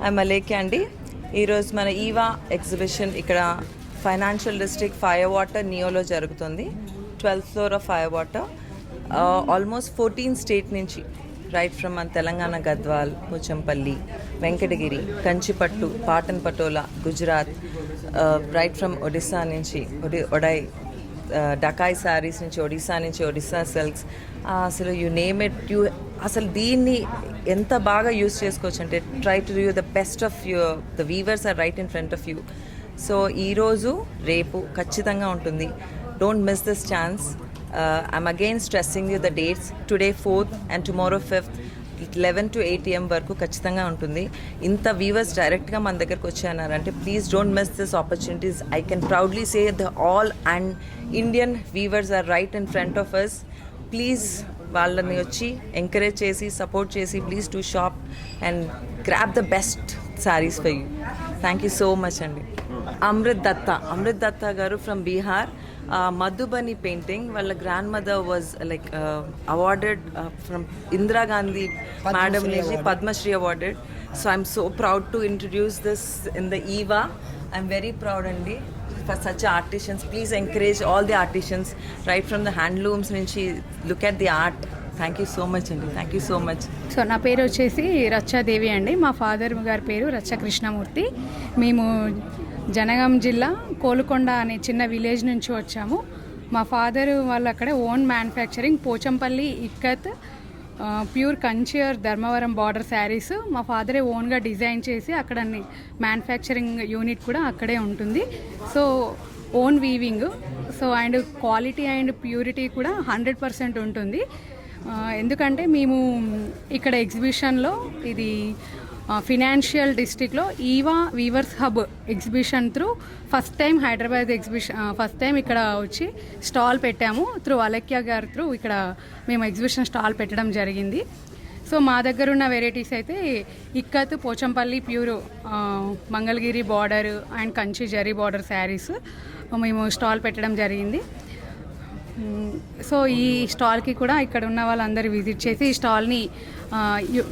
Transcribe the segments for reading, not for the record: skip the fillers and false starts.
I'm Alekhya అండి. ఈరోజు మన ఈవా ఎగ్జిబిషన్ ఇక్కడ ఫైనాన్షియల్ డిస్ట్రిక్ట్ ఫైర్ వాటర్ నియోలో జరుగుతుంది. 12th floor of fire water. Almost 14 state నుంచి, రైట్ ఫ్రమ్ మన తెలంగాణ గద్వాల్, పోచంపల్లి, వెంకటగిరి, కంచిపట్టు, పాటన్ పటోలా, గుజరాత్, రైట్ ఫ్రమ్ ఒడిస్సా నుంచి ఒడై, డకాయ్ శారీస్ నుంచి, ఒడిస్సా నుంచి ఒడిస్సా సిల్క్స్, అసలు యూ నేమ్ ఇట్. అసలు దీన్ని ఎంత బాగా యూస్ చేసుకోవచ్చు అంటే try to do the best of your, the weavers are right in front of you. So ఈరోజు రేపు ఖచ్చితంగా ఉంటుంది. Don't miss this chance. I'm again stressing you the dates. Today 4th and tomorrow 5th 11 to 8 AM వరకు ఖచ్చితంగా ఉంటుంది. ఇంత weavers డైరెక్ట్గా మన దగ్గరకు వచ్చారంటే please don't miss this opportunities. I can proudly say the all and Indian weavers are right in front of us. Please వాళ్ళని వచ్చి ఎంకరేజ్ చేసి సపోర్ట్ చేసి please to shop and grab the best saris for you. Thank you so much అండి. అమృత్ దత్తా గారు from Bihar. Madhubani painting. Well, grandmother was awarded from Indira Gandhi Madam Neji, Padma Shri awarded. So I'm so proud to introduce this in the EVA. I'm very proud, Andy, for such artisans. Please encourage all the artisans, right from the handlooms. Look at the art. Thank you so much అండి. Thank you so much. So నా పేరు వచ్చేసి రచ్చాదేవి అండి. మా father గారి పేరు రచ్చ కృష్ణమూర్తి. మేము జనగాం జిల్లా కోలుకొండ అనే చిన్న విలేజ్ నుంచి వచ్చాము. మా ఫాదర్ వాళ్ళు అక్కడ own manufacturing Pochampally ikat pure కంచియర్ ధర్మవరం బార్డర్ శారీస్ మా ఫాదరే ఓన్గా డిజైన్ చేసి అక్కడ మ్యానుఫ్యాక్చరింగ్ యూనిట్ కూడా అక్కడే ఉంటుంది. So own weaving. So and quality and purity కూడా 100% ఉంటుంది. ఎందుకంటే మేము ఇక్కడ ఎగ్జిబిషన్లో ఇది ఫినాన్షియల్ డిస్ట్రిక్ట్లో Eva weavers hub exhibition through first time Hyderabad exhibition first time ఇక్కడ వచ్చి స్టాల్ పెట్టాము. త్రూ అలేఖ్య గారి త్రూ ఇక్కడ మేము ఎగ్జిబిషన్ స్టాల్ పెట్టడం జరిగింది. సో మా దగ్గర ఉన్న వెరైటీస్ అయితే ikat, Pochampally pure Mangalagiri border and Kanchi zari border saris మేము స్టాల్ పెట్టడం జరిగింది. సో ఈ స్టాల్కి కూడా ఇక్కడ ఉన్న వాళ్ళందరూ విజిట్ చేసి ఈ స్టాల్ని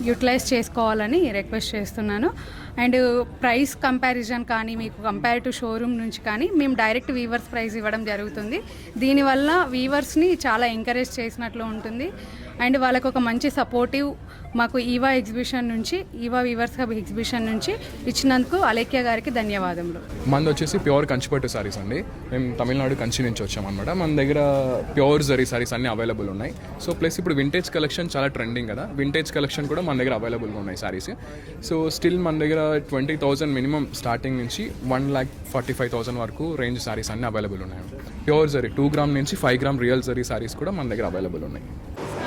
యూటిలైజ్ చేసుకోవాలని రిక్వెస్ట్ చేస్తున్నాను. అండ్ ప్రైస్ కంపారిజన్ కానీ మీకు కంపేర్ టు షోరూమ్ నుంచి కానీ మేము డైరెక్ట్ వీవర్స్ ప్రైస్ ఇవ్వడం జరుగుతుంది. దీనివల్ల వీవర్స్ని చాలా ఎంకరేజ్ చేసినట్లు ఉంటుంది. అండ్ వాళ్ళకు ఒక మంచి సపోర్టివ్ మాకు ఈవా ఎగ్జిబిషన్ నుంచి, ఈవా వీవర్స్ హబ్ ఎగ్జిబిషన్ నుంచి ఇచ్చినందుకు అలేఖ్య గారికి ధన్యవాదములు. మనది వచ్చేసి ప్యూర్ కంచిపట్టు సారీస్ అండి. మేము తమిళనాడు కంచి నుంచి వచ్చామన్నమాట. మన దగ్గర ప్యూర్ జరీ సారీస్ అన్నీ అవైలబుల్ ఉన్నాయి. సో ప్లస్ ఇప్పుడు వింటేజ్ కలెక్షన్ చాలా ట్రెండింగ్ కదా, వింటేజ్ కలెక్షన్ కూడా మన దగ్గర అవైలబుల్గా ఉన్నాయి సారీస్. సో స్టిల్ మన దగ్గర 20,000 మినిమం స్టార్టింగ్ నుంచి 1,45,000 వరకు రేంజ్ సారీస్ అన్నీ అవైలబుల్ ఉన్నాయి. ప్యూర్ జరీ 2 గ్రామ్ నుంచి 5 గ్రామ్ రియల్ జరీ సారీస్ కూడా మన దగ్గర అవైలబుల్ ఉన్నాయి.